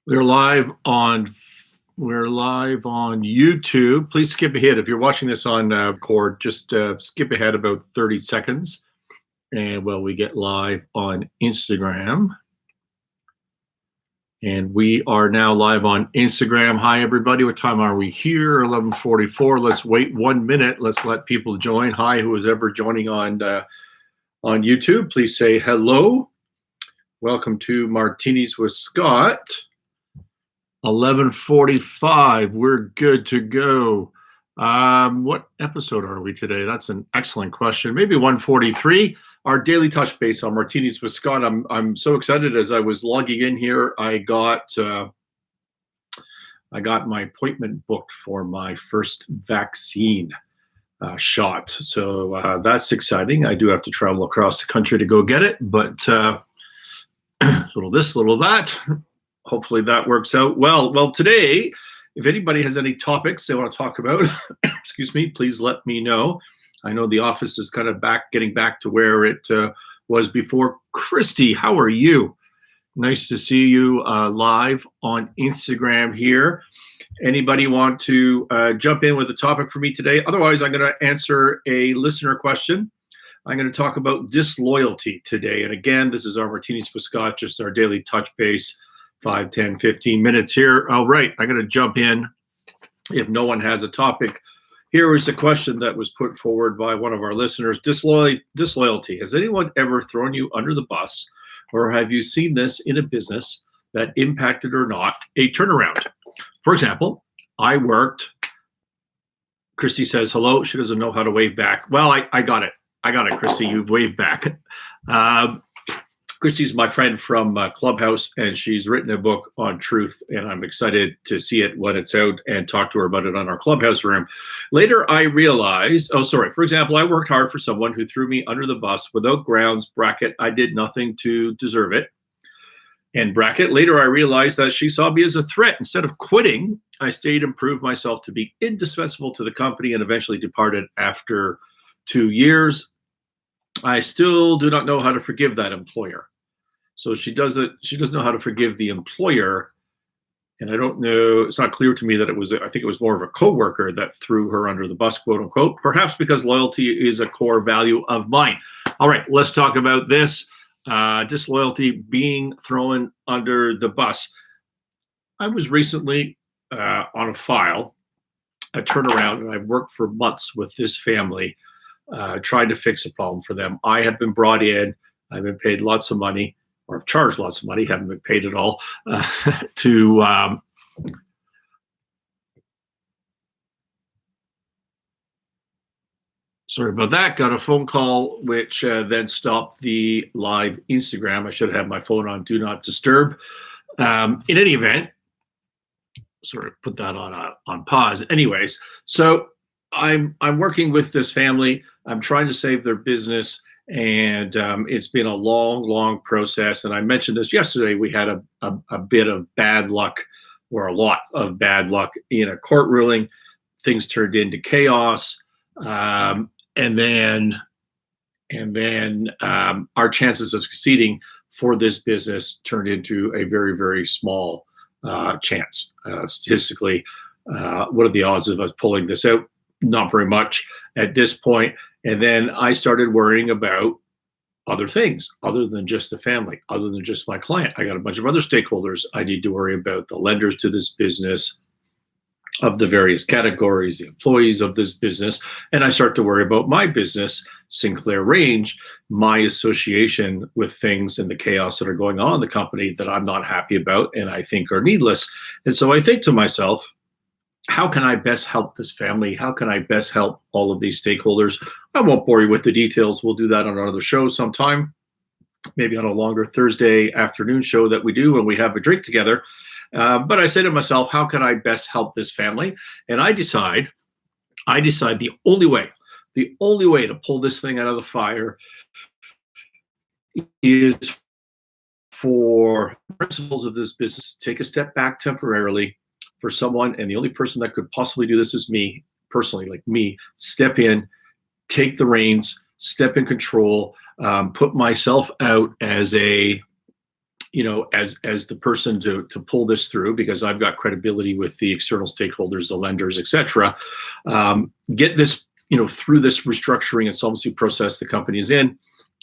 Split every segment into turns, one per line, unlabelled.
We're live on we're live on YouTube. Please skip ahead if you're watching this on record. Just skip ahead about 30 seconds, and we get live on Instagram. And we are now live on Instagram. Hi, everybody. What time are we here? 11:44. Let's wait 1 minute. Let's let people join. Hi, who is ever joining on YouTube. Please say hello. Welcome to Martinis with Scott. 11:45. We're good to go. What episode are we today? That's an excellent question. Maybe 143. Our daily touch base on Martinis with Scott. I'm so excited. As I was logging in here, I got my appointment booked for my first vaccine shot. So that's exciting. I do have to travel across the country to go get it, but little this, little that. Hopefully that works out well. Today, if anybody has any topics they want to talk about, excuse me, please let me know. I know the office is kind of getting back to where it was before. Christy, how are you? Nice to see you live on Instagram here. Anybody want to jump in with a topic for me today? Otherwise, I'm going to answer a listener question. I'm going to talk about disloyalty today. And again, this is our Martinis with Scott, just our daily touch base. 5, 10, 15 minutes here. All right, I'm going to jump in if no one has a topic. Here is a question that was put forward by one of our listeners. Disloyalty. Has anyone ever thrown you under the bus, or have you seen this in a business that impacted or not a turnaround? For example, I worked. Christy says hello. She doesn't know how to wave back. Well, I got it. Christy. You've waved back. Christy's my friend from Clubhouse, and she's written a book on truth, and I'm excited to see it when it's out and talk to her about it on our Clubhouse room. Later, I realized, for example, I worked hard for someone who threw me under the bus without grounds, bracket, I did nothing to deserve it, and bracket, later I realized that she saw me as a threat. Instead of quitting, I stayed and proved myself to be indispensable to the company and eventually departed after 2 years. I still do not know how to forgive that employer. So she doesn't know how to forgive the employer. And I don't know, it's not clear to me that I think it was more of a coworker that threw her under the bus, quote unquote, perhaps because loyalty is a core value of mine. All right, let's talk about this. Disloyalty, being thrown under the bus. I was recently on a turnaround, and I've worked for months with this family, trying to fix a problem for them. I have been brought in, I've been paid lots of money, or I've charged lots of money, haven't been paid at all, sorry about that. Got a phone call, which then stopped the live Instagram. I should have my phone on Do Not Disturb. In any event, sort of put that on pause. Anyways, so I'm working with this family. I'm trying to save their business, and it's been a long process. And I mentioned this yesterday. We had a bit of bad luck, or a lot of bad luck, in a court ruling. Things turned into chaos, and then our chances of succeeding for this business turned into a very small chance. Statistically, what are the odds of us pulling this out? Not very much at this point. And then I started worrying about other things other than just the family, other than just my client. I got a bunch of other stakeholders I need to worry about, the lenders to this business of the various categories, the employees of this business. And I start to worry about my business, Sinclair Range, my association with things and the chaos that are going on in the company that I'm not happy about and I think are needless. And so I think to myself, how can I best help this family? How can I best help all of these stakeholders? I won't bore you with the details. We'll do that on another show sometime, maybe on a longer Thursday afternoon show that we do when we have a drink together. But I say to myself, how can I best help this family? And I decide the only way to pull this thing out of the fire is for principals of this business to take a step back temporarily for someone, and the only person that could possibly do this is me, personally, like me, step in, take the reins, step in control, put myself out as a as the person to pull this through, because I've got credibility with the external stakeholders, the lenders, etc. Get this, through this restructuring and solvency process the company is in,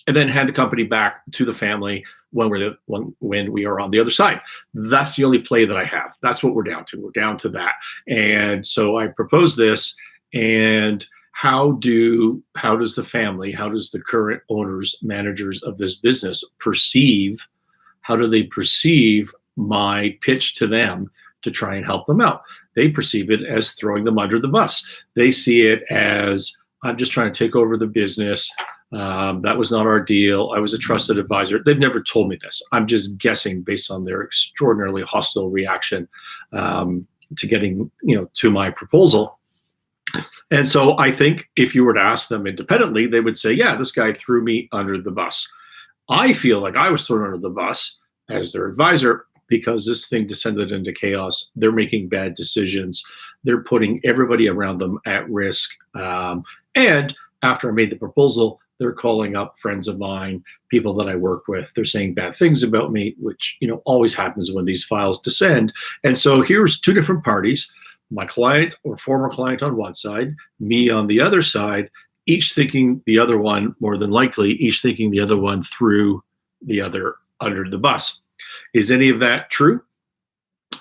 and then hand the company back to the family when we are on the other side. That's the only play that I have. That's what we're down to. We're down to that. And so I propose this. And how does the family, how does the current owners, managers of this business perceive? How do they perceive my pitch to them to try and help them out? They perceive it as throwing them under the bus. They see it as, I'm just trying to take over the business. That was not our deal. I was a trusted advisor. They've never told me this. I'm just guessing based on their extraordinarily hostile reaction to getting, to my proposal. And so I think if you were to ask them independently, they would say, yeah, this guy threw me under the bus. I feel like I was thrown under the bus as their advisor because this thing descended into chaos. They're making bad decisions. They're putting everybody around them at risk. And after I made the proposal, they're calling up friends of mine, people that I work with. They're saying bad things about me, which always happens when these files descend. And so here's two different parties, my client or former client on one side, me on the other side, each thinking the other one, more than likely, each thinking the other one threw the other under the bus. Is any of that true?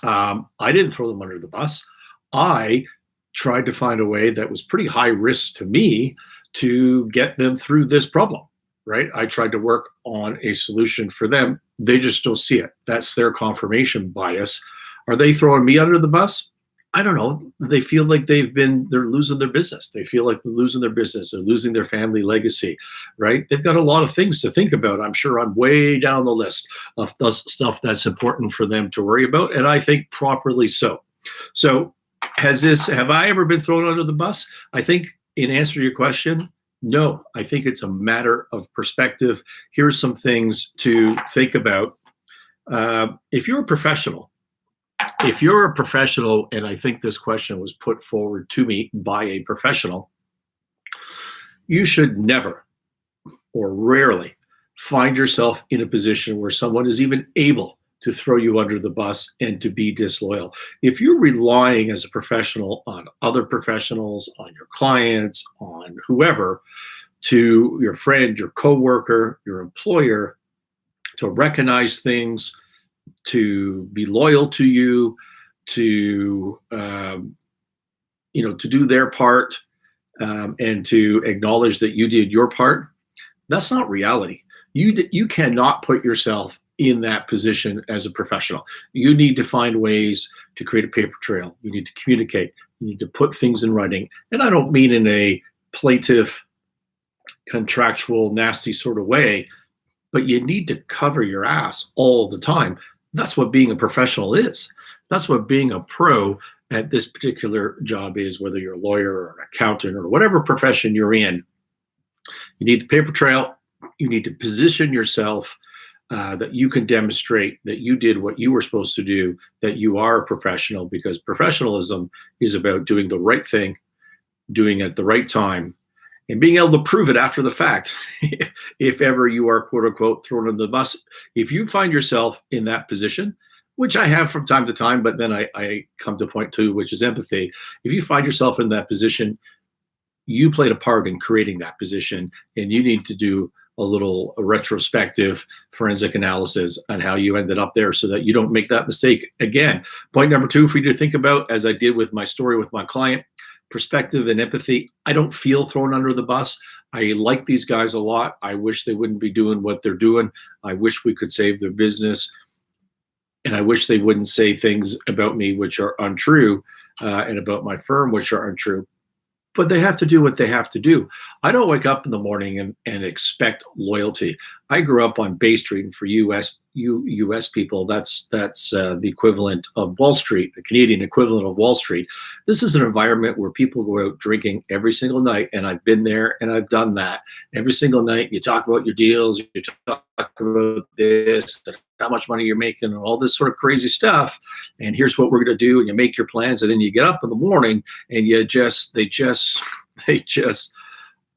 I didn't throw them under the bus. I tried to find a way that was pretty high risk to me to get them through this problem, right? I tried to work on a solution for them. They just don't see it. That's their confirmation bias. Are they throwing me under the bus? I don't know. They feel like they're losing their business. They feel like they're losing their business. They're losing their family legacy, right? They've got a lot of things to think about. I'm sure I'm way down the list of the stuff that's important for them to worry about. And I think properly so. So have I ever been thrown under the bus? I think in answer to your question, no. I think it's a matter of perspective. Here's some things to think about. If you're a professional, and I think this question was put forward to me by a professional, you should never or rarely find yourself in a position where someone is even able to throw you under the bus and to be disloyal. If you're relying as a professional on other professionals, on your clients, on whoever, to your friend, your coworker, your employer, to recognize things, to be loyal to you, to to do their part, and to acknowledge that you did your part, that's not reality. You cannot put yourself in that position as a professional. You need to find ways to create a paper trail. You need to communicate. You need to put things in writing. And I don't mean in a plaintiff, contractual, nasty sort of way, but you need to cover your ass all the time. That's what being a professional is. That's what being a pro at this particular job is, whether you're a lawyer or an accountant or whatever profession you're in. You need the paper trail. You need to position yourself that you can demonstrate that you did what you were supposed to do, that you are a professional, because professionalism is about doing the right thing, doing it at the right time, and being able to prove it after the fact. If ever you are, quote unquote, thrown under the bus, if you find yourself in that position, which I have from time to time, but then I come to point two, which is empathy. If you find yourself in that position, you played a part in creating that position, and you need to do a retrospective forensic analysis on how you ended up there so that you don't make that mistake again. Point number two for you to think about, as I did with my story with my client, perspective and empathy. I don't feel thrown under the bus. I like these guys a lot. I wish they wouldn't be doing what they're doing. I wish we could save their business. And I wish they wouldn't say things about me which are untrue, and about my firm which are untrue. But they have to do what they have to do. I don't wake up in the morning and expect loyalty. I grew up on Bay Street, and for US people, that's the equivalent of Wall Street, the Canadian equivalent of Wall Street. This is an environment where people go out drinking every single night, and I've been there and I've done that. Every single night, you talk about your deals, you talk about this, how much money you're making, and all this sort of crazy stuff. And here's what we're going to do, and you make your plans, and then you get up in the morning and they just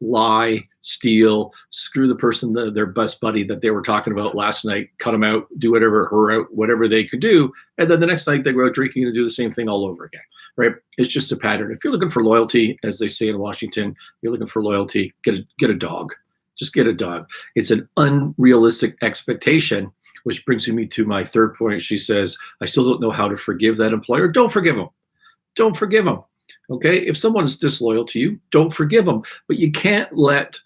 lie steal, screw the person, their best buddy that they were talking about last night, cut them out, do whatever, her out, whatever they could do. And then the next night they go out drinking and do the same thing all over again, right? It's just a pattern. If you're looking for loyalty, as they say in Washington, you're looking for loyalty, get a dog. Just get a dog. It's an unrealistic expectation, which brings me to my third point. She says, I still don't know how to forgive that employer. Don't forgive them. Don't forgive them. Okay? If someone's disloyal to you, don't forgive them. But you can't let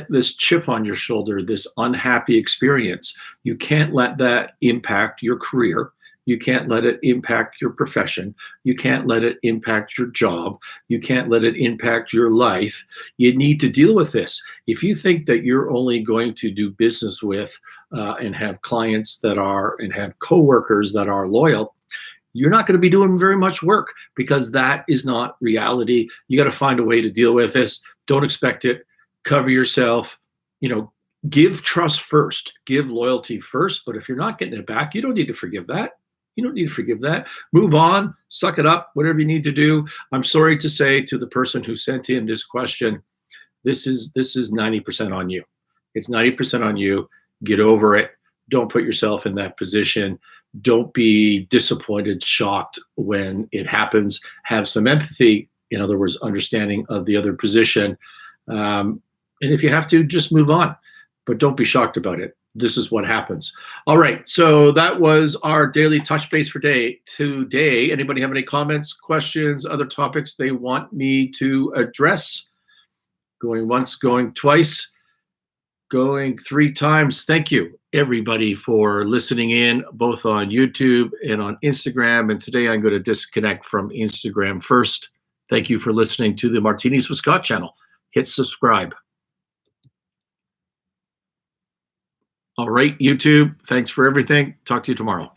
this chip on your shoulder, this unhappy experience, you can't let that impact your career. You can't let it impact your profession. You can't let it impact your job. You can't let it impact your life. You need to deal with this. If you think that you're only going to do business with and have clients that are, and have coworkers that are loyal, you're not going to be doing very much work, because that is not reality. You got to find a way to deal with this. Don't expect it. Cover yourself. Give trust first. Give loyalty first. But if you're not getting it back, you don't need to forgive that. You don't need to forgive that. Move on, suck it up, whatever you need to do. I'm sorry to say to the person who sent in this question, this is 90% on you. It's 90% on you. Get over it. Don't put yourself in that position. Don't be disappointed, shocked when it happens. Have some empathy, in other words, understanding of the other position. And if you have to, just move on, but don't be shocked about it. This is what happens. All right, so that was our daily touch base for today. Anybody have any comments, questions, other topics they want me to address? Going once, going twice, going 3 times. Thank you, everybody, for listening in, both on YouTube and on Instagram. And today I'm going to disconnect from Instagram first. Thank you for listening to the Martinis with Scott channel. Hit subscribe. All right, YouTube, thanks for everything. Talk to you tomorrow.